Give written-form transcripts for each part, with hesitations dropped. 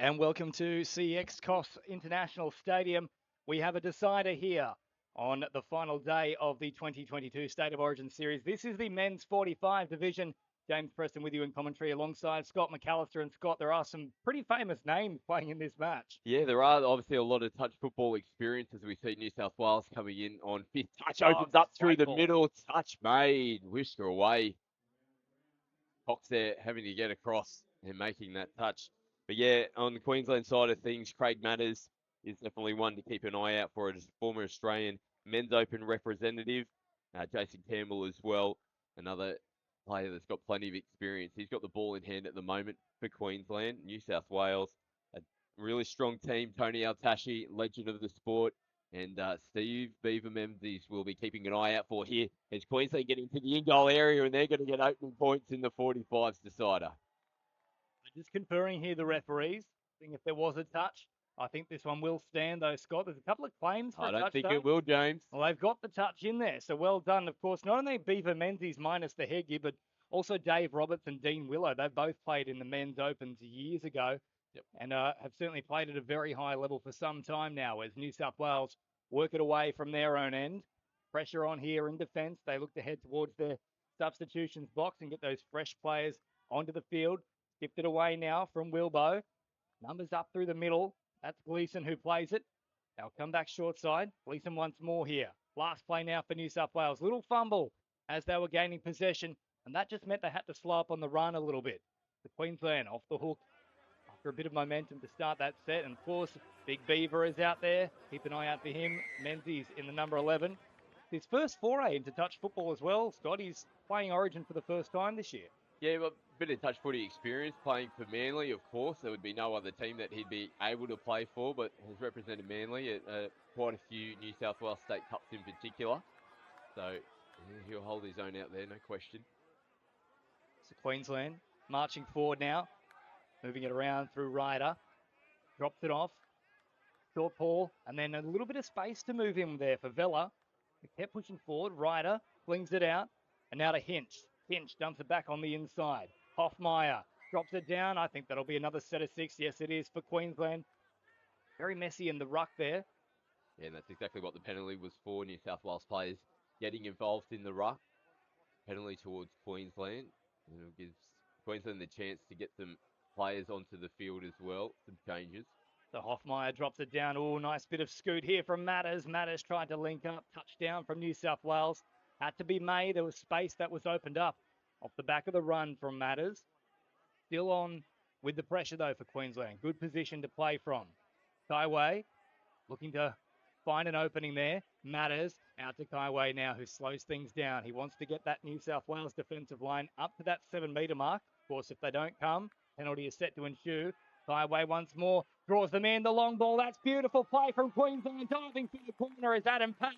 And welcome to CX Cost International Stadium. We have a decider here on the final day of the 2022 State of Origin Series. This is the men's 45 division. James Preston with you in commentary alongside Scott McAllister. And Scott, there are some pretty famous names playing in this match. Yeah, there are obviously a lot of touch football experience as we see New South Wales coming in on fifth. Touch Oh, opens up through great the ball. middle. Touch made. Whisker away. Cox there having to get across and making that touch. But yeah, on the Queensland side of things, Craig Matters is definitely one to keep an eye out for. As a former Australian men's open representative. Jason Campbell as well, another player that's got plenty of experience. He's got the ball in hand at the moment for Queensland. New South Wales, a really strong team. Tony Altashi, legend of the sport, and Steve Beaver Menzies will be keeping an eye out for here as Queensland get into the in-goal area and they're going to get opening points in the 45s decider. Just conferring here the referees, seeing if there was a touch. I think this one will stand though, Scott. There's a couple of claims for I a don't touch think though. it will, James. Well, they've got the touch in there, so well done. Of course, not only Beaver Menzies minus the headgear, but also Dave Roberts and Dean Willow. They've both played in the men's opens years ago Yep. and have certainly played at a very high level for some time now as New South Wales work it away from their own end. Pressure on here in defence. They look to head towards their substitutions box and get those fresh players onto the field. Tipped it away now from Wilbo. Numbers up through the middle. That's Gleeson who plays it. They'll come back short side. Gleeson once more here. Last play now for New South Wales. Little fumble as they were gaining possession, and that just meant they had to slow up on the run a little bit. The Queensland off the hook after a bit of momentum to start that set. And of course, Big Beaver is out there. Keep an eye out for him. Menzies in the number 11. His first foray into touch football as well, Scott. He's playing Origin for the first time this year. Yeah, but a bit of touch footy experience playing for Manly, of course. There would be no other team that he'd be able to play for, but has represented Manly at quite a few New South Wales State Cups in particular. So yeah, he'll hold his own out there, no question. So Queensland marching forward now, moving it around through Ryder. Drops it off. Short Paul, and then a little bit of space to move him there for Vella. He kept pushing forward. Ryder flings it out, and now to Hinch. Hinch dumps it back on the inside. Hoffmeyer drops it down. I think that'll be another set of 6. Yes, it is for Queensland. Very messy in the ruck there. Yeah, and that's exactly what the penalty was for. New South Wales players getting involved in the ruck. Penalty towards Queensland. And it gives Queensland the chance to get some players onto the field as well. Some changes. So Hoffmeyer drops it down. Oh, nice bit of scoot here from Matters. Matters tried to link up. Touchdown from New South Wales. Had to be made. There was space that was opened up off the back of the run from Matters. Still on with the pressure, though, for Queensland. Good position to play from. Kaiway looking to find an opening there. Matters out to Kaiway now, who slows things down. He wants to get that New South Wales defensive line up to that 7-metre mark. Of course, if they don't come, penalty is set to ensue. Kaiway once more draws them in. The long ball. That's beautiful play from Queensland. Diving through the corner is Adam Page,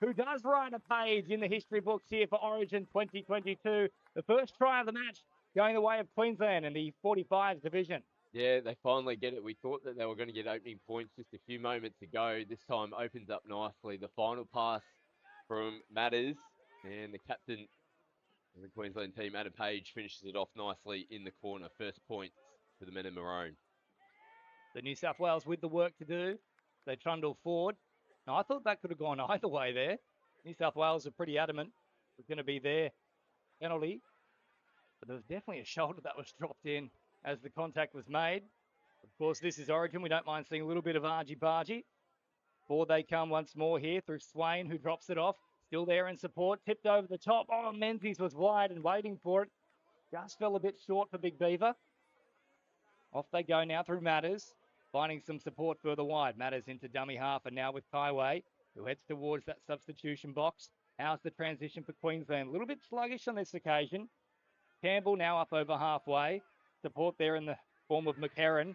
who does write a page in the history books here for Origin 2022. The first try of the match going the way of Queensland in the 45s division. Yeah, they finally get it. We thought that they were going to get opening points just a few moments ago. This time opens up nicely. The final pass from Matters and the captain of the Queensland team, Adam Page, finishes it off nicely in the corner. First points for the men in maroon. The New South Wales with the work to do. They trundle forward. Now, I thought that could have gone either way there. New South Wales are pretty adamant it was going to be their penalty. But there was definitely a shoulder that was dropped in as the contact was made. Of course, this is Origin. We don't mind seeing a little bit of argy-bargy. Forward they come once more here through Swain, who drops it off. Still there in support. Tipped over the top. Oh, Menzies was wide and waiting for it. Just fell a bit short for Big Beaver. Off they go now through Matters. Finding some support further wide. Matters into dummy half, and now with Kaiway, who heads towards that substitution box. How's the transition for Queensland? A little bit sluggish on this occasion. Campbell now up over halfway. Support there in the form of McHerron.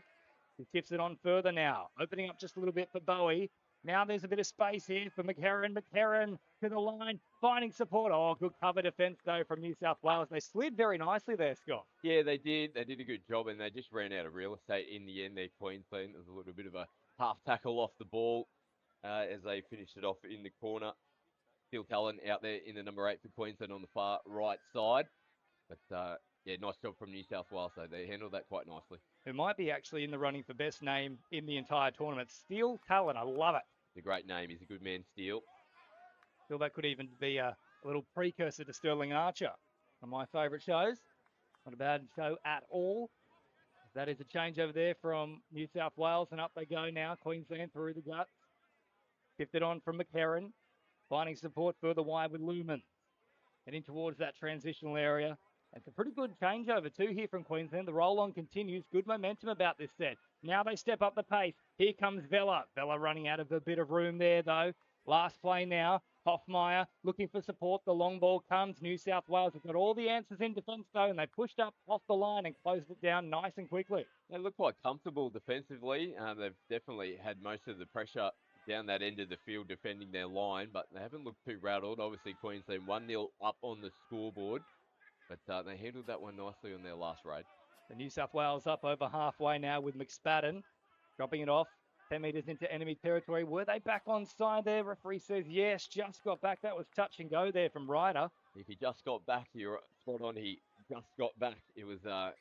He tips it on further now. Opening up just a little bit for Bowie. Now there's a bit of space here for McHerron. McHerron to the line, finding support. Oh, good cover defence, though, from New South Wales. They slid very nicely there, Scott. Yeah, they did. They did a good job, and they just ran out of real estate in the end there, Queensland. There was a little bit of a half tackle off the ball as they finished it off in the corner. Phil Cullen out there in the number 8 for Queensland on the far right side. But Yeah, nice job from New South Wales, though. They handled that quite nicely. who might be actually in the running for best name in the entire tournament. Steel talent, I love it. It's a great name. He's a good man, Steele. Feel that could even be a little precursor to Sterling Archer, one of my favourite shows. Not a bad show at all. That is a change over there from New South Wales, and up they go now. Queensland through the guts. Shifted on from McHerron, finding support further wide with Lumen. Heading towards that transitional area. It's a pretty good changeover too here from Queensland. The roll-on continues. Good momentum about this set. Now they step up the pace. Here comes Vella. Vella running out of a bit of room there though. Last play now. Hoffmeyer looking for support. The long ball comes. New South Wales have got all the answers in defence though, and they pushed up off the line and closed it down nice and quickly. They look quite comfortable defensively. They've definitely had most of the pressure down that end of the field defending their line, but they haven't looked too rattled. Obviously, Queensland 1-0 up on the scoreboard, but they handled that one nicely on their last raid. The New South Wales up over halfway now with McSpadden, dropping it off 10 metres into enemy territory. Were they back on side there? Referee says yes, just got back. That was touch and go there from Ryder. If he just got back, you're spot on. He just got back. It was a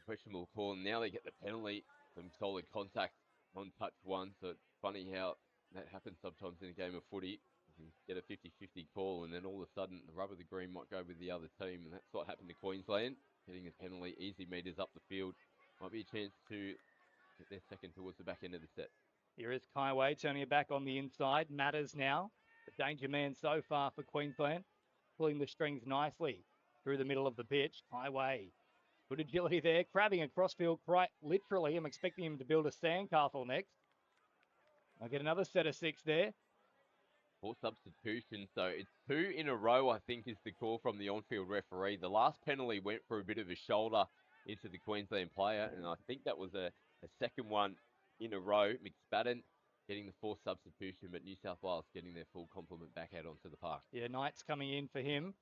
questionable call, and now they get the penalty from solid contact on touch one. So it's funny how that happens sometimes in a game of footy. You can get a 50-50 call, and then all of a sudden the rub of the green might go with the other team, and that's what happened to Queensland. Getting the penalty, easy meters up the field. Might be a chance to get their second towards the back end of the set. Here is Kaiway turning it back on the inside. Matters now. The danger man so far for Queensland. Pulling the strings nicely through the middle of the pitch. Kaiway. Good agility there. Crabbing across field quite literally. I'm expecting him to build a sandcastle next. I'll get another set of 6 there. 4 substitutions, so it's 2 in a row, I think, is the call from the on-field referee. The last penalty went for a bit of a shoulder into the Queensland player, and I think that was a second one in a row. McSpadden getting the 4th substitution, but New South Wales getting their full complement back out onto the park. Yeah, Knight's coming in for him.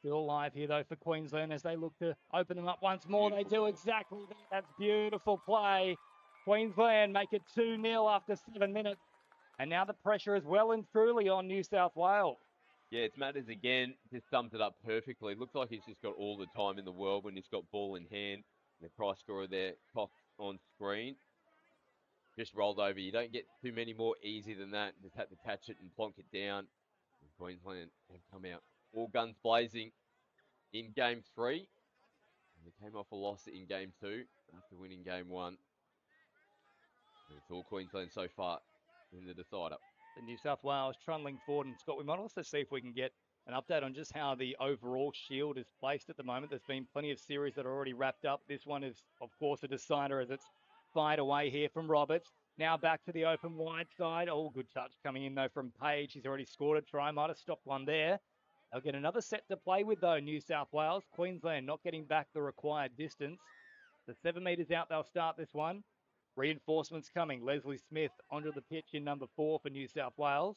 Still alive here, though, for Queensland as they look to open them up once more. They do exactly that. That's beautiful play. Queensland make it 2-0 after 7 minutes. And now the pressure is well and truly on New South Wales. Yeah, it's Matters again. Just sums it up perfectly. Looks like he's just got all the time in the world when he's got ball in hand. The try scorer there, Cox on screen. Just rolled over. You don't get too many more easy than that. Just had to catch it and plonk it down. And Queensland have come out all guns blazing in game 3. And they came off a loss in game 2 after winning game 1. And it's all Queensland so far in the decider. The New South Wales trundling forward. And Scott, we might also see if we can get an update on just how the overall shield is placed at the moment. There's been plenty of series that are already wrapped up. This one is, of course, a decider as it's fired away here from Roberts. Now back to the open wide side. Oh, good touch coming in, though, from Page. He's already scored a try. Might have stopped one there. They'll get another set to play with, though, New South Wales. Queensland not getting back the required distance. The 7 metres out, they'll start this one. Reinforcements coming. Leslie Smith onto the pitch in number 4 for New South Wales.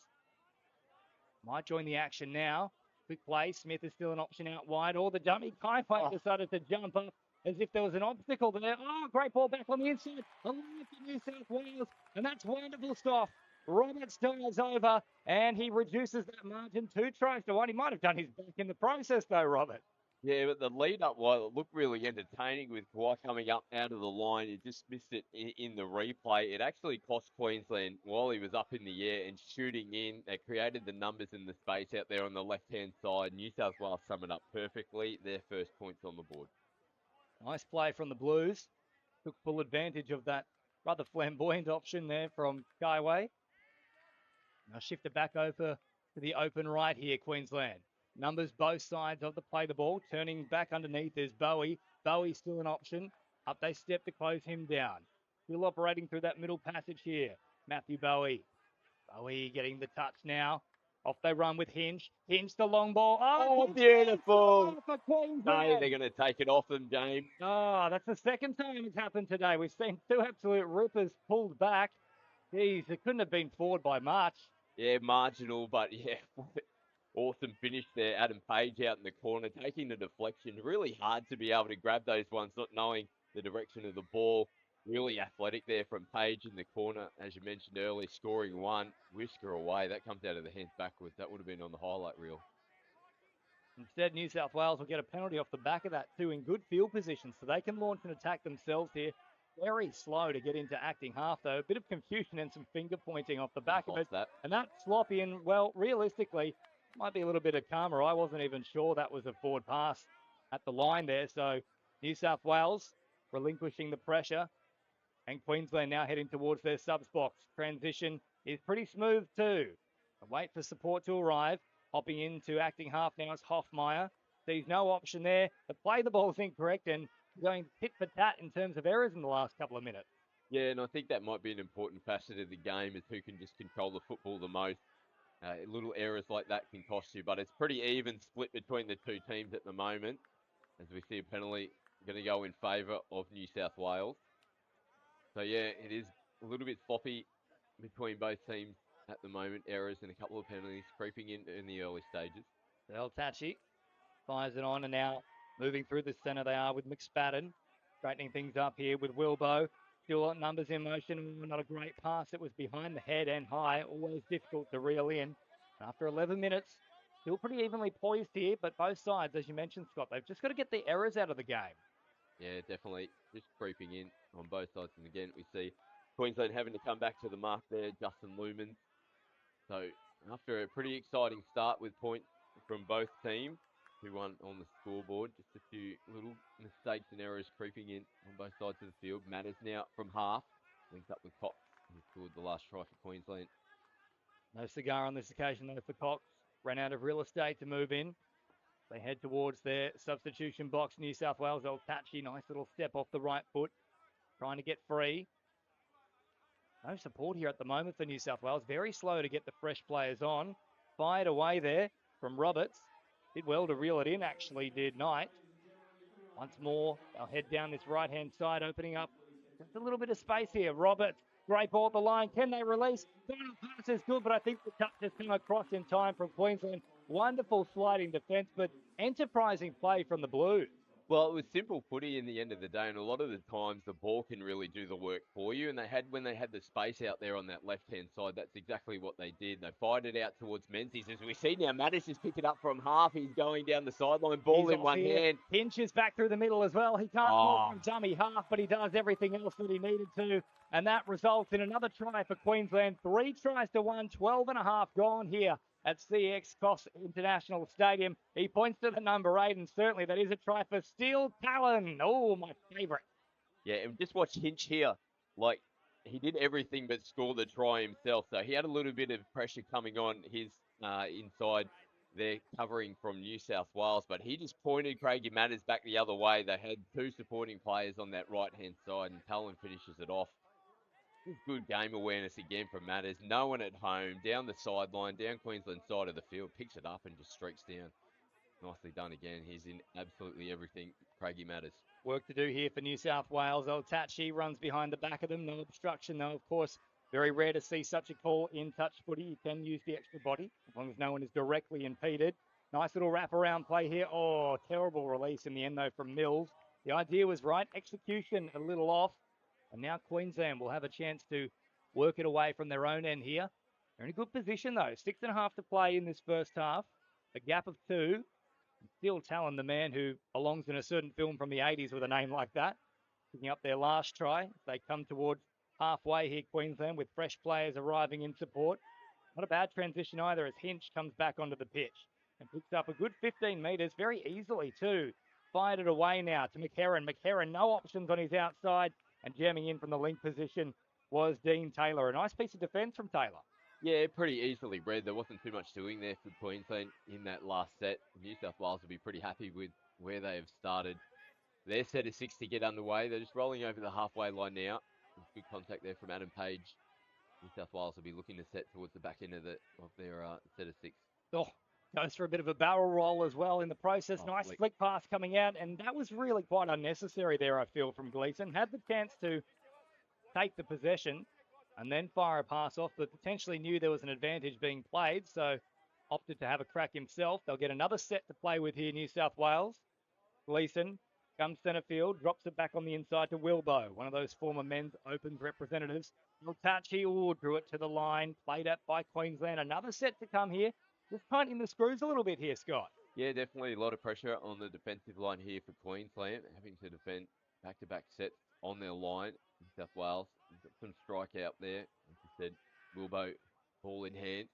Might join the action now. Quick play. Smith is still an option out wide. Or the dummy. Kaiway decided to jump up as if there was an obstacle there. Oh, great ball back on the inside. Alive for New South Wales. And that's wonderful stuff. Roberts dives over and he reduces that margin 2 tries to 1. He might have done his back in the process though, Robert. Yeah, but the lead up, while it looked really entertaining with Kawhi coming up out of the line, he just missed it in the replay. It actually cost Queensland while he was up in the air and shooting in. They created the numbers in the space out there on the left-hand side. New South Wales sum it up perfectly. Their first points on the board. Nice play from the Blues. Took full advantage of that rather flamboyant option there from Kaiway. Now shift it back over to the open right here, Queensland. Numbers both sides of the play the ball. Turning back underneath is Bowie. Bowie still an option. Up they step to close him down. Still operating through that middle passage here. Matthew Bowie. Bowie getting the touch now. Off they run with Hinge. Hinge the long ball. Oh, beautiful. For Queensland. No, they're going to take it off them, James. Oh, that's the second time it's happened today. We've seen 2 absolute rippers pulled back. Geez, it couldn't have been forward by much. Yeah, marginal, but yeah, awesome finish there. Adam Page out in the corner, taking the deflection. Really hard to be able to grab those ones, not knowing the direction of the ball. Really athletic there from Page in the corner. As you mentioned earlier, scoring 1, whisker away. That comes out of the hands backwards. That would have been on the highlight reel. Instead, New South Wales will get a penalty off the back of that too in good field position, so they can launch an attack themselves here. Very slow to get into acting half, though. A bit of confusion and some finger pointing off the back of it. That. And that's sloppy, and, well, realistically, might be a little bit of karma. I wasn't even sure that was a forward pass at the line there. So New South Wales relinquishing the pressure, and Queensland now heading towards their subs box. Transition is pretty smooth too. Wait for support to arrive. Hopping into acting half now is Hoffmeyer. Sees no option there. The play the ball is incorrect and going tit for tat in terms of errors in the last couple of minutes. Yeah, and I think that might be an important facet of the game is who can just control the football the most. Little errors like that can cost you, but it's pretty even split between the two teams at the moment. As we see a penalty going to go in favour of New South Wales. So yeah, it is a little bit sloppy between both teams at the moment. Errors and a couple of penalties creeping in the early stages. El Tachi fires it on, and now moving through the centre they are with McSpadden. Straightening things up here with Wilbo. Still numbers in motion. Not a great pass. It was behind the head and high. Always difficult to reel in. After 11 minutes, still pretty evenly poised here, but both sides, as you mentioned, Scott, they've just got to get the errors out of the game. Yeah, definitely. Just creeping in on both sides. And again, we see Queensland having to come back to the mark there. Justin Lumen. So after a pretty exciting start with points from both teams, 2-1 on the scoreboard. Just a few little mistakes and errors creeping in on both sides of the field. Matters now from half. Linked up with Cox, who scored the last try for Queensland. No cigar on this occasion, though, for Cox. Ran out of real estate to move in. They head towards their substitution box. New South Wales, El Tachi, nice little step off the right foot. Trying to get free. No support here at the moment for New South Wales. Very slow to get the fresh players on. Fired away there from Roberts. Did well to reel it in, actually, did Knight. Once more, they'll head down this right-hand side, opening up just a little bit of space here. Roberts, great ball at the line. Can they release? Final pass is good, but I think the touch has come across in time from Queensland. Wonderful sliding defence, but enterprising play from the Blues. Well, it was simple footy in the end of the day, and a lot of the times the ball can really do the work for you. And when they had the space out there on that left-hand side, that's exactly what they did. They fired it out towards Menzies. As we see now, Mattis has picked it up from half. He's going down the sideline, ball in one hand. Hinches back through the middle as well. He can't score from dummy half, but he does everything else that he needed to. And that results in another try for Queensland. 3 tries to 1, 12 and a half gone here at CX Cox International Stadium. He points to the number 8, and certainly that is a try for Steel Talon. Oh, my favourite. Yeah, and just watch Hinch here. Like, he did everything but score the try himself. So he had a little bit of pressure coming on his inside there, covering from New South Wales. But he just pointed Craigie Matters back the other way. They had 2 supporting players on that right-hand side, and Talon finishes it off. Good game awareness again from Matters. No one at home, down the sideline, down Queensland side of the field, picks it up and just streaks down. Nicely done again. He's in absolutely everything. Craigie Matters. Work to do here for New South Wales. El Tachi runs behind the back of them. No obstruction, though, of course. Very rare to see such a call in touch footy. You can use the extra body as long as no one is directly impeded. Nice little wraparound play here. Oh, terrible release in the end, though, from Mills. The idea was right. Execution a little off. And now Queensland will have a chance to work it away from their own end here. They're in a good position, though. 6.5 to play in this first half. A gap of 2. Steel Talon, the man who belongs in a certain film from the 80s with a name like that, picking up their last try. They come towards halfway here, Queensland, with fresh players arriving in support. Not a bad transition either as Hinch comes back onto the pitch and picks up a good 15 metres very easily too. Fired it away now to McHerron. McHerron, no options on his outside, and jamming in from the link position was Dean Taylor. A nice piece of defence from Taylor. Yeah, pretty easily read. There wasn't too much doing there for Queensland in that last set. New South Wales will be pretty happy with where they have started. Their set is 6 to get underway. They're just rolling over the halfway line now. There's good contact there from Adam Page. New South Wales will be looking to set towards the back end of their set of 6. Oh, goes for a bit of a barrel roll as well in the process. Nice flick pass coming out, and that was really quite unnecessary there, I feel, from Gleeson. Had the chance to take the possession and then fire a pass off, but potentially knew there was an advantage being played, so opted to have a crack himself. They'll get another set to play with here, New South Wales. Gleeson comes centre field, drops it back on the inside to Wilbo, one of those former men's Opens representatives. Tachi drew it to the line, played up by Queensland. Another set to come here. Just tightening the screws a little bit here, Scott. Yeah, definitely a lot of pressure on the defensive line here for Queensland, having to defend back-to-back sets on their line. New South Wales, you've got some strike out there. Like you said, Wilbo, ball in hand,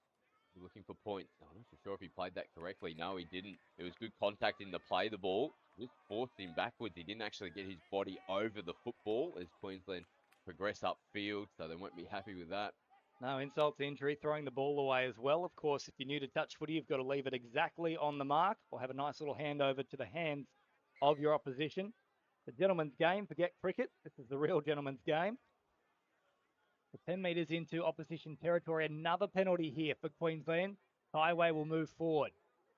looking for points. I'm not so sure if he played that correctly. No, he didn't. It was good contact in the play the ball. Just forced him backwards. He didn't actually get his body over the football as Queensland progress upfield, so they won't be happy with that. No insult to injury, throwing the ball away as well. Of course, if you're new to touch footy, you've got to leave it exactly on the mark or have a nice little handover to the hands of your opposition. The gentleman's game, forget cricket. This is the real gentleman's game. 10 metres into opposition territory. Another penalty here for Queensland. Highway will move forward.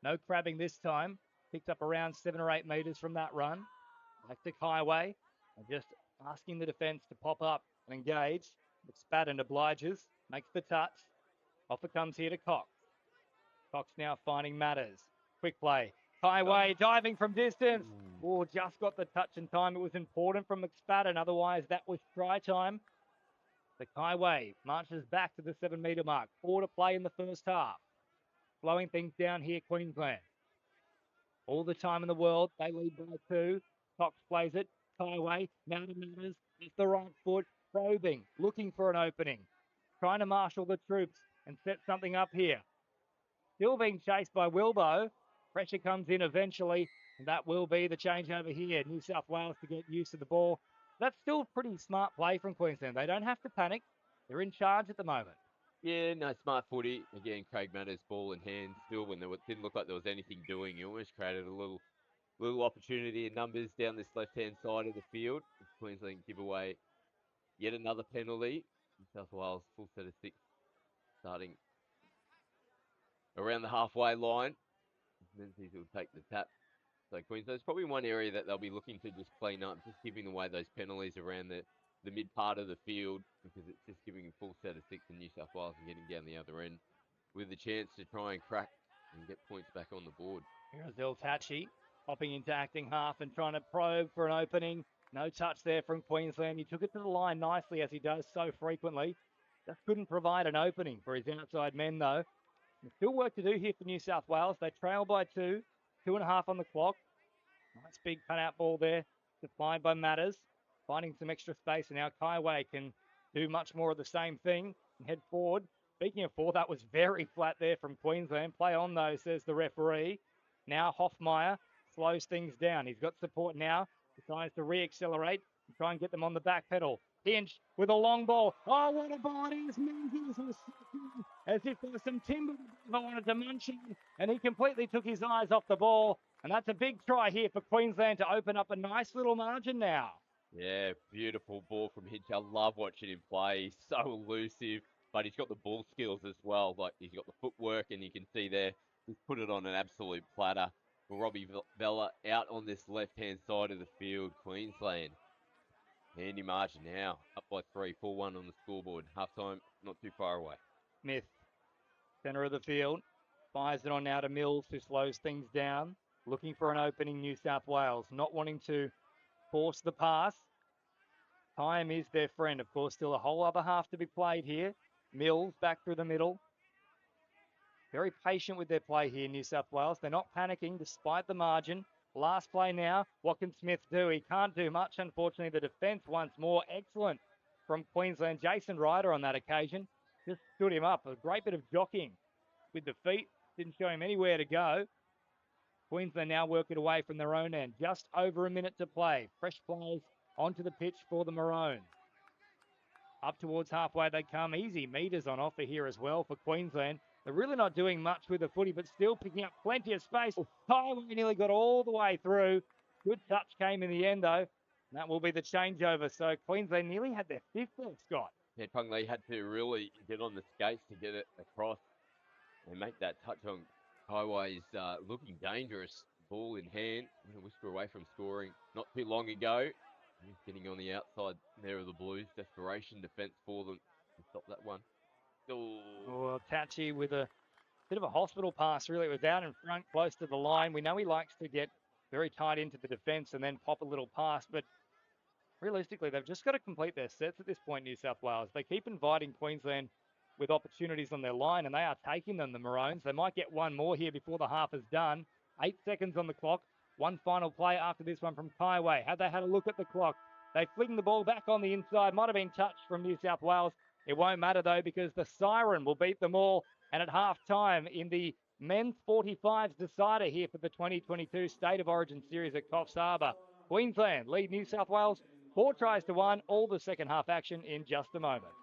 No crabbing this time. Picked up around 7 or 8 metres from that run. Back to Highway. And just asking the defence to pop up and engage. McSpadden obliges. Makes the touch. Off it comes here to Cox. Cox now finding Matters. Quick play. Highway diving from distance. Oh, just got the touch in time. It was important from McSpadden. Otherwise, that was try time. The Highway marches back to the 7 metre mark. 4 to play in the first half. Slowing things down here, Queensland. All the time in the world, they lead by 2. Cox plays it. Highway, now to Matters, off the right foot, probing, looking for an opening. Trying to marshal the troops and set something up here. Still being chased by Wilbo. Pressure comes in eventually, and that will be the changeover here. New South Wales to get used to the ball. That's still pretty smart play from Queensland. They don't have to panic. They're in charge at the moment. Yeah, no, smart footy. Again, Craig Matters, ball in hand. Still, when didn't look like there was anything doing, he almost created a little opportunity in numbers down this left-hand side of the field. Queensland give away yet another penalty. New South Wales full set of 6 starting around the halfway line. Menzies will take the tap. So Queensland's probably one area that they'll be looking to just clean up, just giving away those penalties around the mid part of the field because it's just giving a full set of 6 in New South Wales and getting down the other end with a chance to try and crack and get points back on the board. Here's El Tachi hopping into acting half and trying to probe for an opening. No touch there from Queensland. He took it to the line nicely as he does so frequently. Just couldn't provide an opening for his outside men though. There's still work to do here for New South Wales. They trail by 2, 2.5 on the clock. Nice big cut-out ball there, supplied by Matters. Finding some extra space, and now Kaiway can do much more of the same thing and head forward. Speaking of forward, that was very flat there from Queensland. Play on though, says the referee. Now Hoffmeyer slows things down. He's got support now. Decides to re-accelerate and try and get them on the back pedal. Hinch with a long ball. Oh, what a ball it is. Menzies was as if there was some timber that wanted to munch him, and he completely took his eyes off the ball. And that's a big try here for Queensland to open up a nice little margin now. Yeah, beautiful ball from Hinch. I love watching him play. He's so elusive, but he's got the ball skills as well. Like he's got the footwork, and you can see there, he's put it on an absolute platter. Robbie Vella out on this left-hand side of the field, Queensland. Handy margin now, up by 3, 4-1 on the scoreboard. Halftime, not too far away. Smith, centre of the field, fires it on now to Mills, who slows things down. Looking for an opening, New South Wales, not wanting to force the pass. Time is their friend. Of course, still a whole other half to be played here. Mills back through the middle. Very patient with their play here, New South Wales. They're not panicking despite the margin. Last play now. What can Smith do? He can't do much. Unfortunately, the defence once more. Excellent from Queensland. Jason Ryder on that occasion just stood him up. A great bit of jockeying with the feet. Didn't show him anywhere to go. Queensland now work it away from their own end. Just over a minute to play. Fresh players onto the pitch for the Maroons. Up towards halfway they come. Easy meters on offer here as well for Queensland. They're really not doing much with the footy, but still picking up plenty of space. Highway nearly got all the way through. Good touch came in the end, though. That will be the changeover. So Queensland nearly had their 5th there, Scott. Yeah, Pungley had to really get on the skates to get it across and make that touch on Highway's looking dangerous. Ball in hand. A whisker away from scoring not too long ago. He's getting on the outside there of the Blues. Desperation defence for them to stop that one. Oh, Tachi with a bit of a hospital pass, really. It was out in front, close to the line. We know he likes to get very tight into the defence and then pop a little pass, but realistically, they've just got to complete their sets at this point, New South Wales. They keep inviting Queensland with opportunities on their line, and they are taking them, the Maroons. They might get one more here before the half is done. 8 seconds on the clock. One final play after this one from Kaiway. Had they had a look at the clock, they fling the ball back on the inside. Might have been touched from New South Wales. It won't matter though because the siren will beat them all. And at half time in the men's 45s decider here for the 2022 State of Origin series at Coffs Harbour, Queensland lead New South Wales 4 tries to 1. All the second half action in just a moment.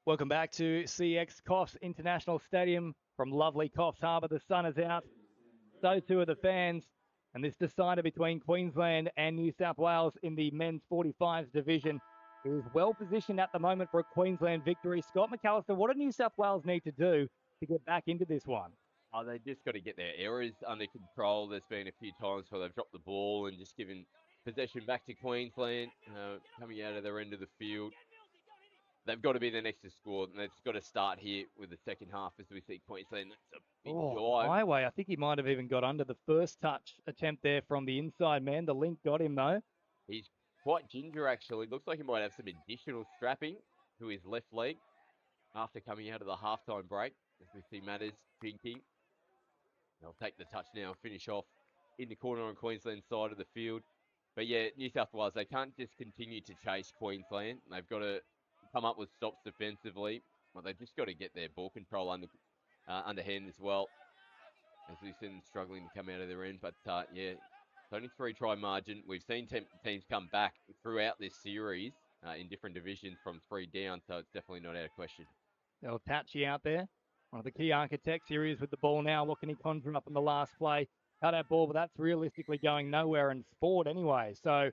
Welcome back to CX Coffs International Stadium from lovely Coffs Harbour. The sun is out, so too are the fans. And this decider between Queensland and New South Wales in the men's 45s division is well positioned at the moment for a Queensland victory. Scott McAllister, what do New South Wales need to do to get back into this one? Oh, they just got to get their errors under control. There's been a few times where they've dropped the ball and just given possession back to Queensland, coming out of their end of the field. They've got to be the next to score, and they've got to start here with the second half as we see Queensland. That's a big drive. Highway, I think he might have even got under the first touch attempt there from the inside man. The link got him, though. He's quite ginger, actually. Looks like he might have some additional strapping to his left leg after coming out of the halftime break, as we see Matters thinking. They'll take the touch now and finish off in the corner on Queensland's side of the field. But yeah, New South Wales, they can't just continue to chase Queensland. They've got to come up with stops defensively. Well, they've just got to get their ball control underhand as well. As we've seen them struggling to come out of their end. But yeah, it's only 3-try margin. We've seen teams come back throughout this series in different divisions from 3 down, so it's definitely not out of question. El Tachi out there, one of the key architects. Here he is with the ball now. What can he conjure up in the last play? Cut out ball, but that's realistically going nowhere and forward anyway. So,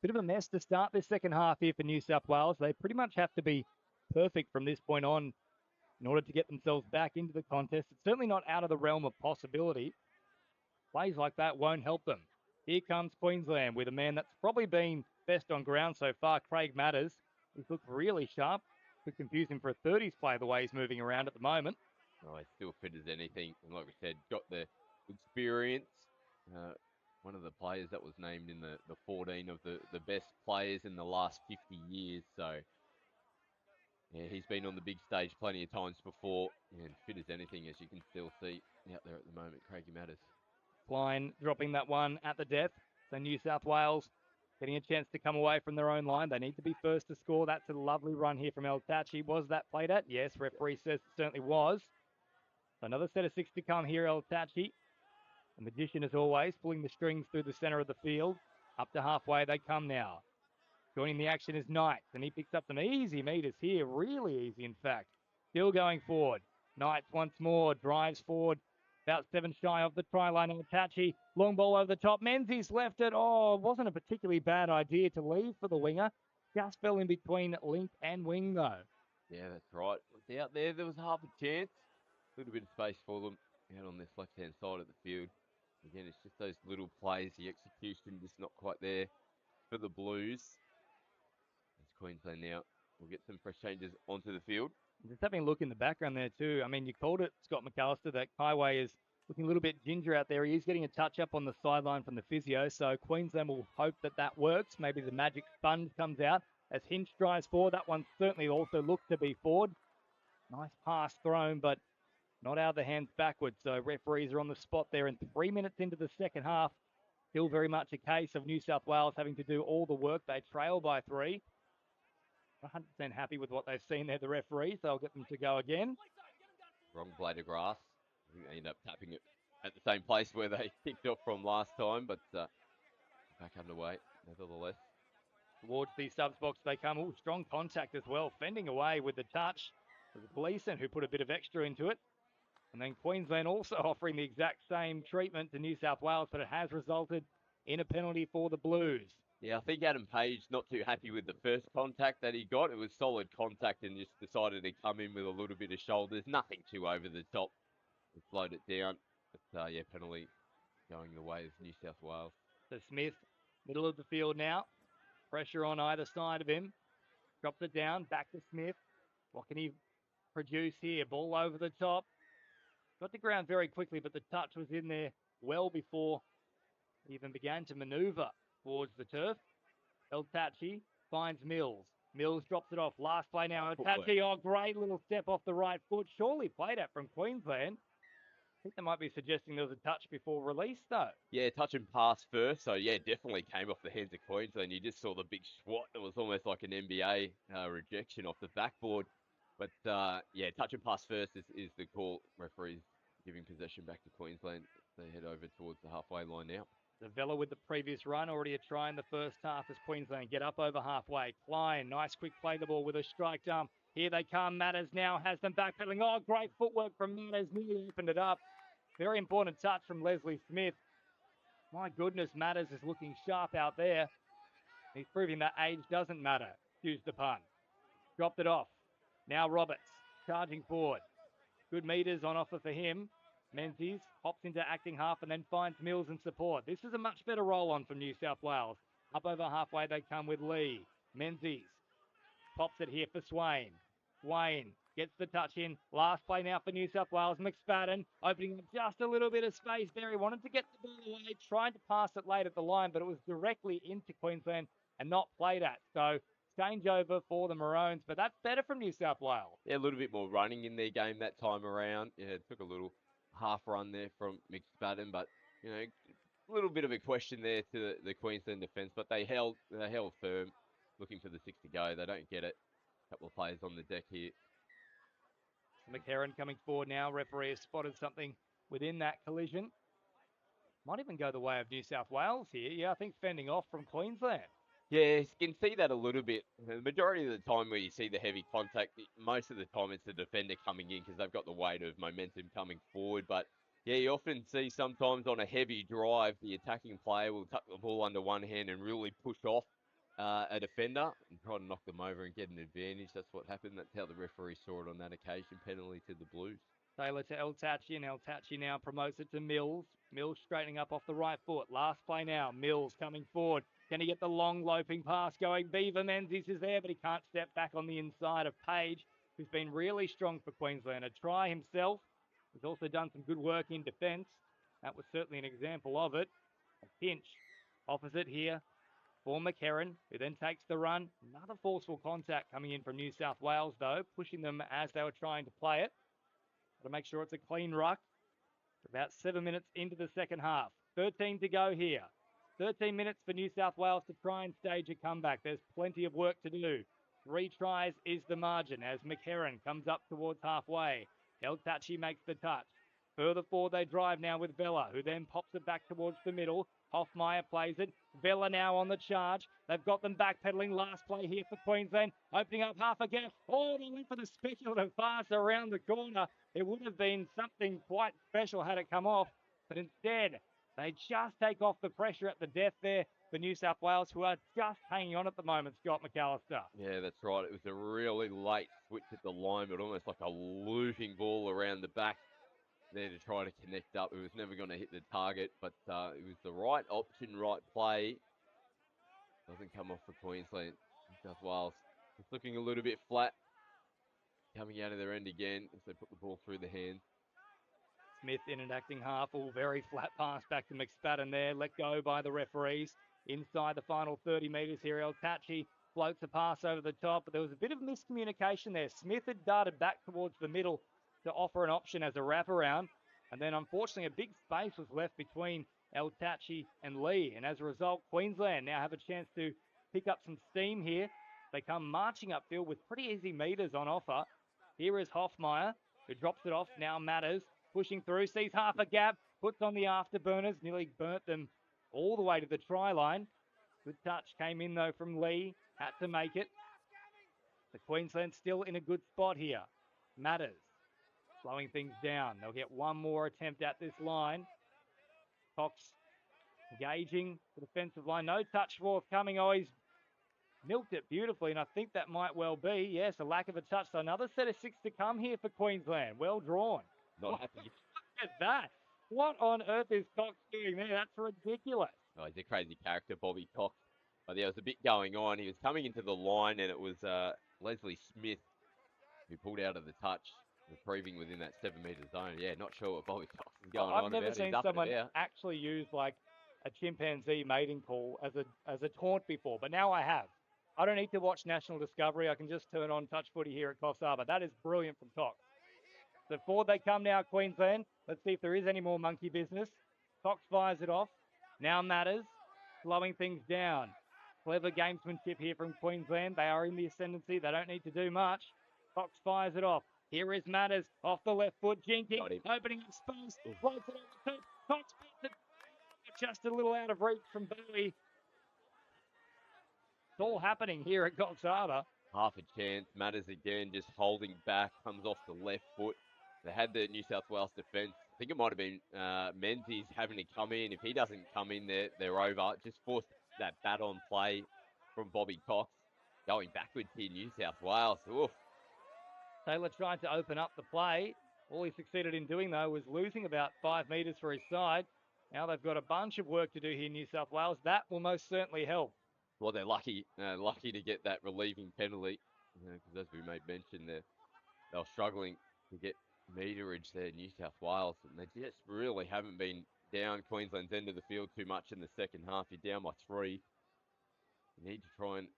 bit of a mess to start this second half here for New South Wales. They pretty much have to be perfect from this point on in order to get themselves back into the contest. It's certainly not out of the realm of possibility. Plays like that won't help them. Here comes Queensland with a man that's probably been best on ground so far, Craig Matters. He's looked really sharp. Could confuse him for a 30s play the way he's moving around at the moment. Oh, he's still fit as anything. And like we said, got the experience. One of the players that was named in the 14 of the best players in the last 50 years. So, yeah, he's been on the big stage plenty of times before and fit as anything, as you can still see out there at the moment, Craigie Matters. Line dropping that one at the death. So New South Wales getting a chance to come away from their own line. They need to be first to score. That's a lovely run here from El Tachi. Was that played at? Yes, referee says it certainly was. Another set of 6 to come here, El Tachi. The magician, as always, pulling the strings through the centre of the field. Up to halfway they come now. Joining the action is Knights, and he picks up some easy meters here. Really easy, in fact. Still going forward. Knights once more drives forward. About 7 shy of the try line. Tachi, long ball over the top. Menzies left it. Oh, it wasn't a particularly bad idea to leave for the winger. Just fell in between link and wing, though. Yeah, that's right. Out there was half a chance. A little bit of space for them out on this left-hand side of the field. Again, it's just those little plays, the execution just not quite there for the Blues. As Queensland now will get some fresh changes onto the field. Just having a look in the background there too. I mean, you called it, Scott McAllister, that Kaiway is looking a little bit ginger out there. He is getting a touch up on the sideline from the physio, so Queensland will hope that that works. Maybe the magic sponge comes out as Hinch drives forward. That one certainly also looks to be forward. Nice pass thrown, but not out of the hands backwards. So referees are on the spot there, and 3 minutes into the second half, still very much a case of New South Wales having to do all the work. They trail by 3. 100% happy with what they've seen there, the referees. They'll get them to go again. Wrong blade of grass. I think they end up tapping it at the same place where they kicked off from last time, but back underway nevertheless. Towards the subs box they come. Ooh, strong contact as well. Fending away with the touch. It was Gleeson who put a bit of extra into it. And then Queensland also offering the exact same treatment to New South Wales, but it has resulted in a penalty for the Blues. Yeah, I think Adam Page not too happy with the first contact that he got. It was solid contact and just decided to come in with a little bit of shoulders. Nothing too over the top. He slowed it down. But yeah, penalty going the way of New South Wales. So Smith, middle of the field now. Pressure on either side of him. Drops it down, back to Smith. What can he produce here? Ball over the top. Got to ground very quickly, but the touch was in there well before he even began to manoeuvre towards the turf. El Tachi finds Mills. Mills drops it off. Last play now. El Tachi, oh, great little step off the right foot. Surely played at from Queensland. I think they might be suggesting there was a touch before release, though. Yeah, touch and pass first. So, yeah, definitely came off the hands of Queensland. You just saw the big swat. It was almost like an NBA rejection off the backboard. But, yeah, touch and pass first is the call. Referees giving possession back to Queensland. They head over towards the halfway line now. The Vela with the previous run, already a try in the first half as Queensland get up over halfway. Klein, nice quick play the ball with a strike dump. Here they come. Matters now has them backpedaling. Oh, great footwork from Matters. Nearly opened it up. Very important touch from Leslie Smith. My goodness, Matters is looking sharp out there. He's proving that age doesn't matter. Excuse the pun. Dropped it off. Now Roberts charging forward. Good meters on offer for him. Menzies hops into acting half and then finds Mills in support. This is a much better roll on from New South Wales. Up over halfway they come with Lee. Menzies pops it here for Swain. Swain gets the touch in. Last play now for New South Wales. McSpadden opening up just a little bit of space there. He wanted to get the ball away, tried to pass it late at the line, but it was directly into Queensland and not played at. So changeover for the Maroons, but that's better from New South Wales. Yeah, a little bit more running in their game that time around. Yeah, it took a little half run there from McSpadden, but you know, a little bit of a question there to the Queensland defence, but they held firm, looking for the 6 to go. They don't get it. couple of players on the deck here. McHerron coming forward now. Referee has spotted something within that collision. Might even go the way of New South Wales here. Yeah, I think fending off from Queensland. Yeah, you can see that a little bit. The majority of the time where you see the heavy contact, most of the time it's the defender coming in because they've got the weight of momentum coming forward. But yeah, you often see sometimes on a heavy drive, the attacking player will tuck the ball under one hand and really push off a defender and try to knock them over and get an advantage. That's what happened. That's how the referee saw it on that occasion. Penalty to the Blues. Taylor to El Tachi, and El Tachi now promotes it to Mills. Mills straightening up off the right foot. Last play now. Mills coming forward. Can he get the long loping pass going? Beaver Menzies is there, but he can't step back on the inside of Page, who's been really strong for Queensland. A try himself. He's also done some good work in defence. That was certainly an example of it. A pinch opposite here for McHerron, who then takes the run. Another forceful contact coming in from New South Wales, though, pushing them as they were trying to play it. Got to make sure it's a clean ruck. About 7 minutes into the second half. 13 to go here. 13 minutes for New South Wales to try and stage a comeback. There's plenty of work to do. 3 tries is the margin as McHerron comes up towards halfway. El Tachi makes the touch. Further forward they drive now with Vella, who then pops it back towards the middle. Hoffmeyer plays it. Vella now on the charge. They've got them backpedaling. Last play here for Queensland. Opening up half again. Oh, they went for the speculative pass around the corner. It would have been something quite special had it come off. But instead, they just take off the pressure at the death there for New South Wales, who are just hanging on at the moment, Scott McAllister. Yeah, that's right. It was a really late switch at the line, but almost like a looping ball around the back there to try to connect up. It was never going to hit the target, but it was the right option, right play. Doesn't come off for Queensland. New South Wales just looking a little bit flat. Coming out of their end again as they put the ball through the hands. Smith in an acting half, all very flat pass back to McSpadden there, let go by the referees. Inside the final 30 metres here, El Tachi floats a pass over the top, but there was a bit of miscommunication there. Smith had darted back towards the middle to offer an option as a wraparound, and then unfortunately a big space was left between El Tachi and Lee, and as a result, Queensland now have a chance to pick up some steam here. They come marching upfield with pretty easy metres on offer. Here is Hoffmeyer, who drops it off, now Matters. Pushing through, sees half a gap, puts on the afterburners, nearly burnt them all the way to the try line. Good touch came in though from Lee, had to make it. The Queensland still in a good spot here. Matters, slowing things down. They'll get one more attempt at this line. Cox engaging the defensive line, no touch forthcoming. Oh, he's milked it beautifully, and I think that might well be, yes, a lack of a touch. So another set of 6 to come here for Queensland. Well drawn. Not happy. Look at that. What on earth is Cox doing there? That's ridiculous. Oh, he's a crazy character, Bobby Cox. But there was a bit going on. He was coming into the line, and it was Leslie Smith who pulled out of the touch, retrieving within that 7-metre zone. Yeah, not sure what Bobby Cox is going on I've never about. seen someone actually use like a chimpanzee mating call as a taunt before, but now I have. I don't need to watch National Discovery. I can just turn on Touch Footy here at Coffs Harbour. That is brilliant from Cox. So forward they come now, Queensland. Let's see if there is any more monkey business. Cox fires it off. Now Matters, slowing things down. Clever gamesmanship here from Queensland. They are in the ascendancy. They don't need to do much. Cox fires it off. Here is Matters off the left foot, jinking, opening up space, floats it over the top. Cox beats it. Just a little out of reach from Bowie. It's all happening here at Coffs Harbour. Half a chance. Matters again, just holding back, comes off the left foot. They had the New South Wales defence. I think it might have been Menzies having to come in. If he doesn't come in, they're over. Just forced that bat-on play from Bobby Cox. Going backwards here, New South Wales. Oof. Taylor tried to open up the play. All he succeeded in doing, though, was losing about 5 metres for his side. Now they've got a bunch of work to do here, New South Wales. That will most certainly help. Well, they're lucky to get that relieving penalty. Because as we made mention, they were struggling to get meterage there, New South Wales. And they just really haven't been down Queensland's end of the field too much in the second half. You're down by 3. You need to try and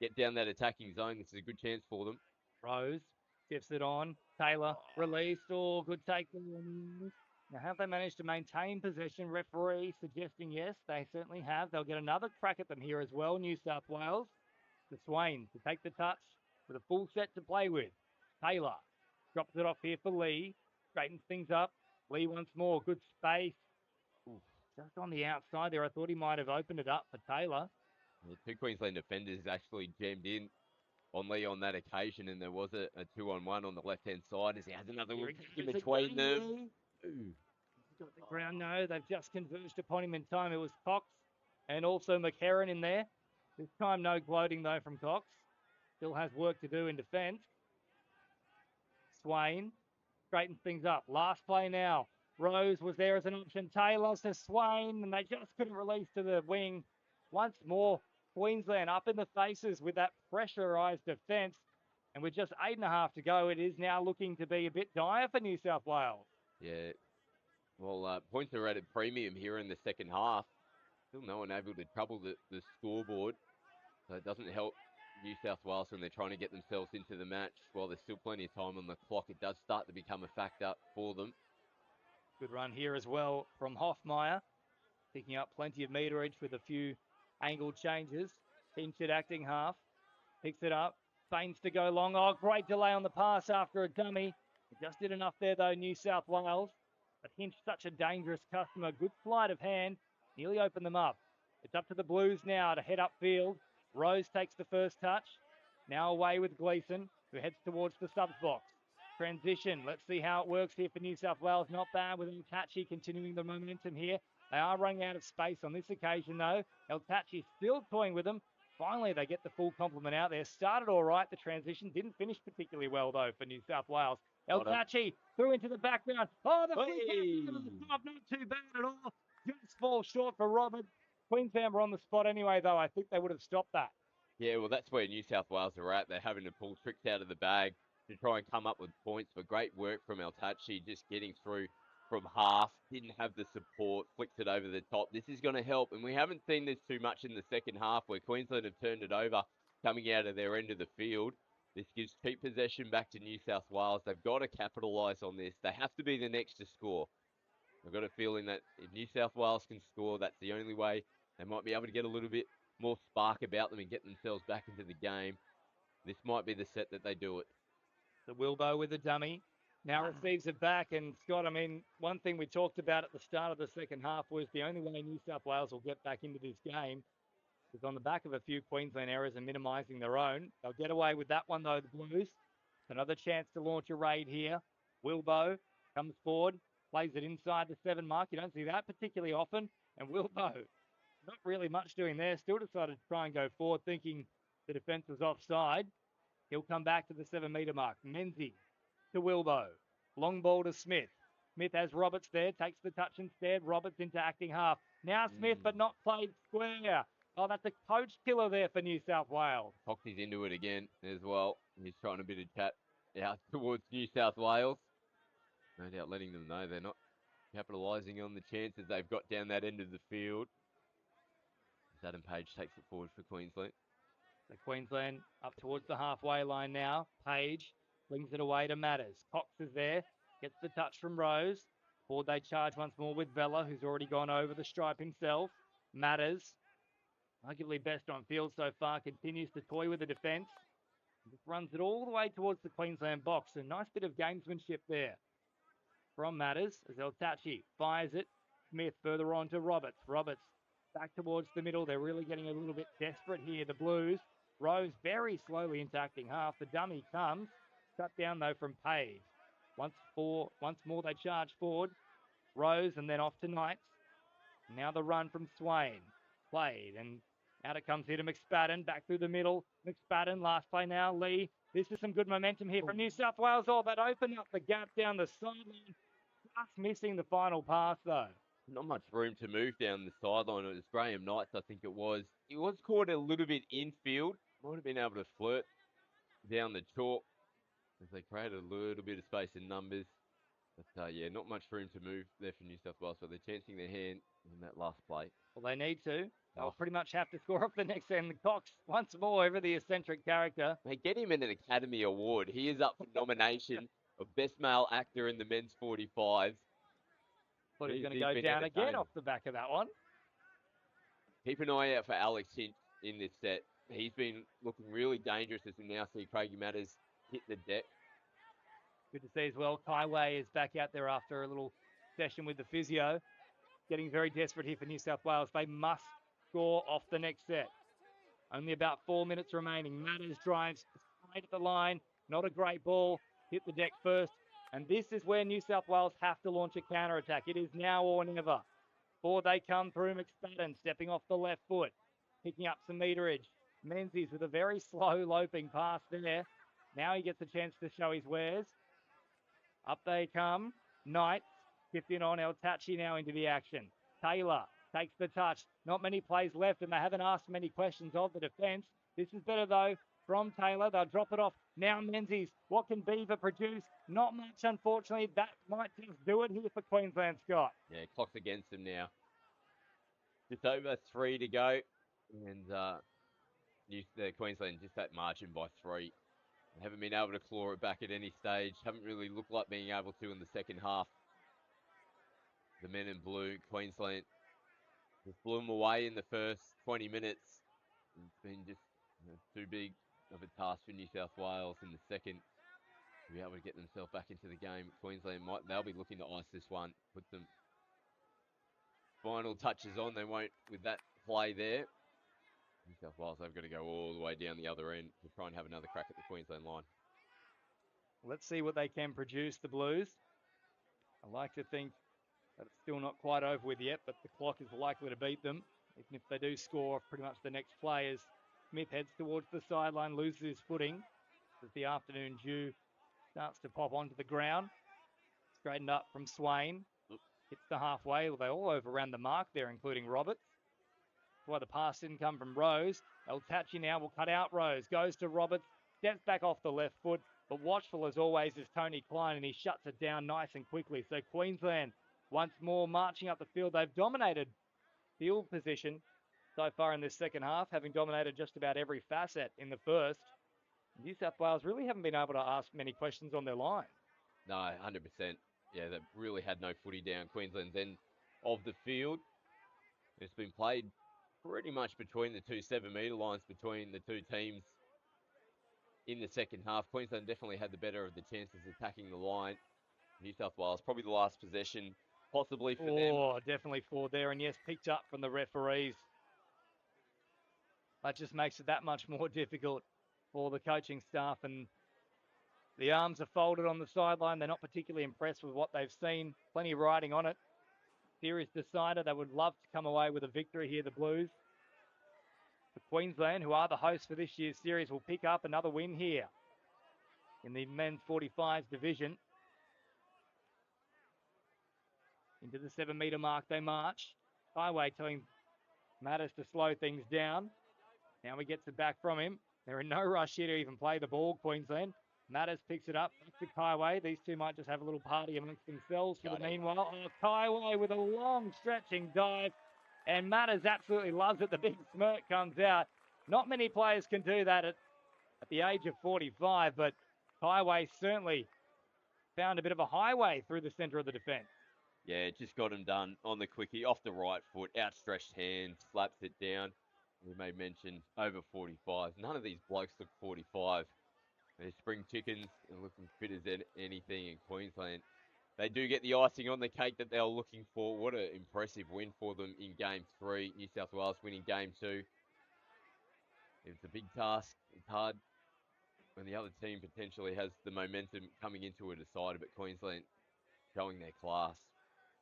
get down that attacking zone. This is a good chance for them. Rose tips it on. Taylor released. Oh, good take. Now, have they managed to maintain possession? Referee suggesting yes, they certainly have. They'll get another crack at them here as well, New South Wales. To Swain to take the touch. with a full set to play with. Taylor drops it off here for Lee. Straightens things up. Lee once more. Good space. Ooh, just on the outside there. I thought he might have opened it up for Taylor. The two Queensland defenders actually jammed in on Lee on that occasion, and there was a 2-on-1 on the left-hand side as he has another Here look he in goes between again, them. Lee. Ooh. He's got the ground. No, they've just converged upon him in time. It was Cox and also McHerron in there. This time, no gloating though from Cox. Still has work to do in defence. Swain straightens things up. Last play now. Rose was there as an option. Taylor to Swain, and they just couldn't release to the wing. Once more, Queensland up in the faces with that pressurised defence. And with just 8.5 to go, it is now looking to be a bit dire for New South Wales. Yeah. Well, points are at a premium here in the second half. Still no one able to trouble the scoreboard. So it doesn't help New South Wales when they're trying to get themselves into the match. While there's still plenty of time on the clock, it does start to become a factor for them. Good run here as well from Hoffmeyer. Picking up plenty of meterage with a few angle changes. Hinch at acting half. Picks it up. Feigns to go long. Oh, great delay on the pass after a dummy. He just did enough there, though, New South Wales. But Hinch, such a dangerous customer. Good sleight of hand. Nearly opened them up. It's up to the Blues now to head upfield. Rose takes the first touch. Now away with Gleeson, who heads towards the subs box. Transition. Let's see how it works here for New South Wales. Not bad with Itachi continuing the momentum here. They are running out of space on this occasion, though. El Tachi still toying with them. Finally, they get the full complement out there. Started all right, the transition. Didn't finish particularly well, though, for New South Wales. El Tachi threw into the background. Oh, the free kick to the top. Not too bad at all. Just falls short for Robert. Queensland were on the spot anyway, though. I think they would have stopped that. Yeah, well, that's where New South Wales are at. They're having to pull tricks out of the bag to try and come up with points. But great work from El Tachi, just getting through from half. Didn't have the support, flicked it over the top. This is going to help. And we haven't seen this too much in the second half where Queensland have turned it over coming out of their end of the field. This gives cheap possession back to New South Wales. They've got to capitalise on this. They have to be the next to score. I've got a feeling that if New South Wales can score, that's the only way they might be able to get a little bit more spark about them and get themselves back into the game. This might be the set that they do it. The Wilbo with the dummy. Now receives it back. And Scott, I mean, one thing we talked about at the start of the second half was the only way New South Wales will get back into this game is on the back of a few Queensland errors and minimising their own. They'll get away with that one, though, the Blues. Another chance to launch a raid here. Wilbo comes forward, plays it inside the 7 mark. You don't see that particularly often. And Wilbo, not really much doing there. Still decided to try and go forward, thinking the defence was offside. He'll come back to the 7 metre mark. Menzies to Wilbo. Long ball to Smith. Smith has Roberts there, takes the touch instead. Roberts into acting half. Now Smith, but not played square. Oh, that's a coach killer there for New South Wales. Foxy's into it again as well. He's trying a bit of chat out towards New South Wales. No doubt letting them know they're not capitalising on the chances they've got down that end of the field. As Adam Page takes it forward for Queensland. So Queensland up towards the halfway line now. Page flings it away to Matters. Cox is there. Gets the touch from Rose. Forward they charge once more with Vella, who's already gone over the stripe himself. Matters, arguably best on field so far, continues to toy with the defence. Just runs it all the way towards the Queensland box. A nice bit of gamesmanship there from Matters as El Tachi fires it. Smith further on to Roberts. Roberts back towards the middle. They're really getting a little bit desperate here, the Blues. Rose very slowly into acting half. The dummy comes. Shut down, though, from Page. Once more they charge forward. Rose and then off to Knights. Now the run from Swain. Played and out it comes here to McSpadden. Back through the middle. McSpadden, last play now. Lee. This is some good momentum here from New South Wales. Oh, that opened up the gap down the sideline. Just missing the final pass, though. Not much room to move down the sideline. It was Graham Knights, I think it was. He was caught a little bit infield. Might have been able to flirt down the chalk as they created a little bit of space in numbers. But yeah, not much room to move there for New South Wales. So they're chancing their hand in that last play. Well, they need to. They'll pretty much have to score off the next end. Cox, once more, over the eccentric character. They get him an Academy Award. He is up for nomination of Best Male Actor in the Men's 45s. Thought he was going to go down again off the back of that one. Keep an eye out for Alex Hinch in this set. he's been looking really dangerous as we now see Craigie Matters hit the deck. Good to see as well. Kaiway is back out there after a little session with the physio. Getting very desperate here for New South Wales. They must score off the next set. Only about 4 minutes remaining. Matters drives straight at the line. Not a great ball. Hit the deck first. And this is where New South Wales have to launch a counter attack. It is now or never. Before they come through, McSpadden stepping off the left foot. Picking up some meterage. Menzies with a very slow loping pass there. Now he gets a chance to show his wares. Up they come. Knight shifting on El Tachi now into the action. Taylor takes the touch. Not many plays left, and they haven't asked many questions of the defence. This is better, though, from Taylor. They'll drop it off. Now Menzies. What can Beaver produce? Not much, unfortunately. That might just do it here for Queensland, Scott. Yeah, clock's against them now. Just over 3 to go. And Queensland just that margin by 3. They haven't been able to claw it back at any stage. Haven't really looked like being able to in the second half. The men in blue, Queensland, just blew them away in the first 20 minutes. It's been just too big of a task for New South Wales in the second to be able to get themselves back into the game. Queensland they'll be looking to ice this one, put some final touches on. They won't with that play there. New South Wales, they've got to go all the way down the other end to try and have another crack at the Queensland line. Let's see what they can produce, the Blues. I like to think that it's still not quite over with yet, but the clock is likely to beat them. Even if they do score pretty much the next play as Smith heads towards the sideline, loses his footing as the afternoon dew starts to pop onto the ground. Straightened up from Swain. Hits the halfway. They're all over around the mark there, including Roberts. That's why the pass didn't come from Rose. El Tachi now will cut out Rose. Goes to Roberts. Steps back off the left foot. But watchful as always is Tony Klein, and he shuts it down nice and quickly. So Queensland once more marching up the field. They've dominated field position so far in this second half, having dominated just about every facet in the first. New South Wales really haven't been able to ask many questions on their line. No, 100%. Yeah, they've really had no footy down Queensland's end of the field. It's been played pretty much between the two 7-metre lines between the two teams in the second half. Queensland definitely had the better of the chances attacking the line. New South Wales, probably the last possession possibly for them. Oh, definitely for there. And yes, picked up from the referees. That just makes it that much more difficult for the coaching staff. And the arms are folded on the sideline. They're not particularly impressed with what they've seen. Plenty of riding on it. Series decider. They would love to come away with a victory here, the Blues. The Queensland, who are the hosts for this year's series, will pick up another win here in the men's 45s division. Into the 7-metre mark they march. Highway telling Matters to slow things down. Now he gets it back from him. They're in no rush here to even play the ball, Queensland. Matters picks it up. Back to Kaiway. These two might just have a little party amongst themselves for the meanwhile. Oh, Kaiway with a long stretching dive. And Matters absolutely loves it. The big smirk comes out. Not many players can do that at the age of 45, but Kaiway certainly found a bit of a highway through the centre of the defence. Yeah, just got him done on the quickie, off the right foot, outstretched hand, slaps it down. We may mention over 45. None of these blokes look 45. They're spring chickens and looking fit as anything in Queensland. They do get the icing on the cake that they were looking for. What an impressive win for them in Game 3. New South Wales winning Game 2. It's a big task. It's hard when the other team potentially has the momentum coming into a decider, but Queensland showing their class.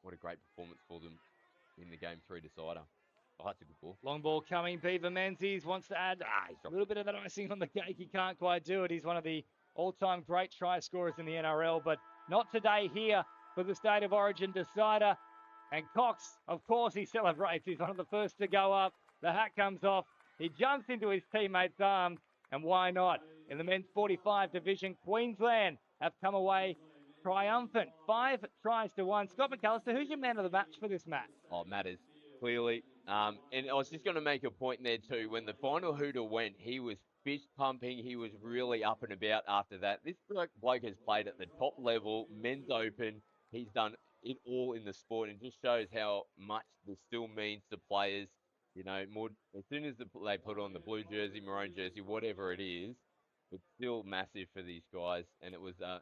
What a great performance for them in the Game 3 decider. Oh, that's a good ball. Long ball coming. Beaver Menzies wants to add a little bit of that icing on the cake. He can't quite do it. He's one of the all-time great try scorers in the NRL, but not today here for the State of Origin decider. And Cox, of course, he celebrates. He's one of the first to go up. The hat comes off. He jumps into his teammate's arms, and why not? In the men's 45 division, Queensland have come away triumphant. 5 tries to 1. Scott McAllister, who's your man of the match for this match? Oh, Matters, clearly. And I was just going to make a point there too. When the final hooter went, he was fist pumping. He was really up and about after that. This bloke has played at the top level, men's open. He's done it all in the sport and just shows how much this still means to players You know, more as soon as they put on the blue jersey, maroon jersey, whatever it is, it's still massive for these guys, and it was a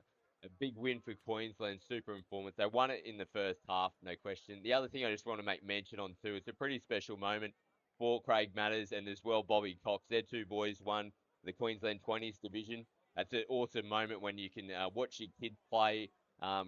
big win for Queensland. Super performance. They won it in the first half, no question. The other thing I just want to make mention on too, it's a pretty special moment for Craig Matters and as well Bobby Cox. Their two boys won the Queensland 20s division. That's an awesome moment when you can watch your kids play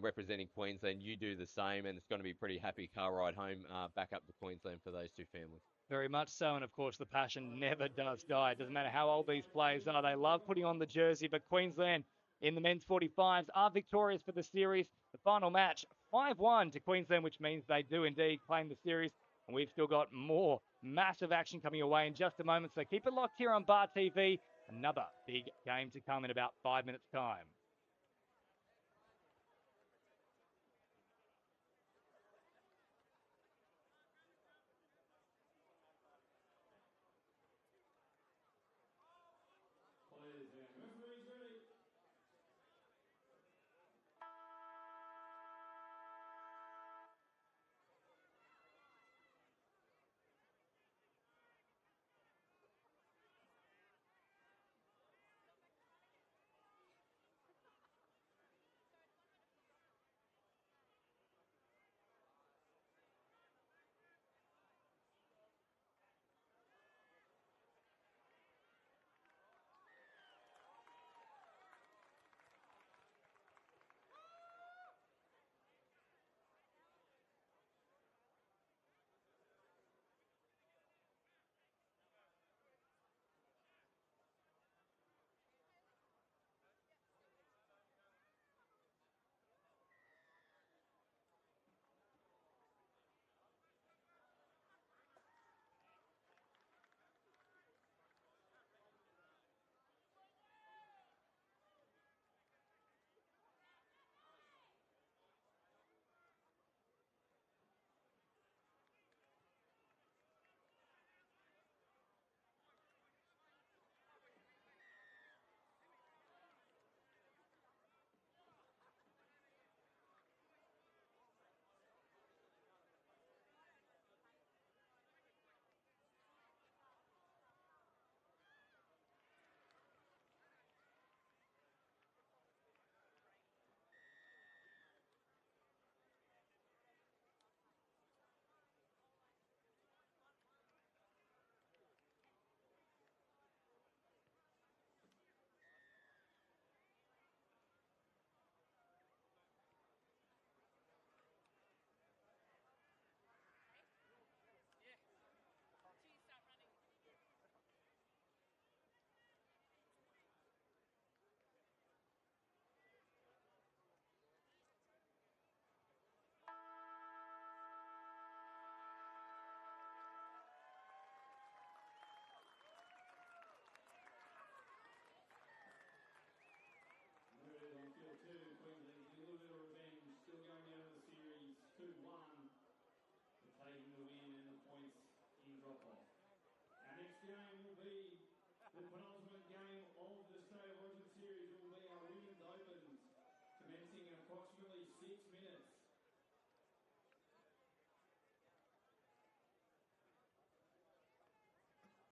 representing Queensland. You do the same, and it's going to be a pretty happy car ride home back up to Queensland for those two families. Very much so, and of course the passion never does die. It doesn't matter how old these players are, they love putting on the jersey. But Queensland in the men's 45s are victorious for the series. The final match, 5-1 to Queensland, which means they do indeed claim the series. And we've still got more massive action coming away in just a moment, so keep it locked here on Bar TV. Another big game to come in about 5 minutes' time.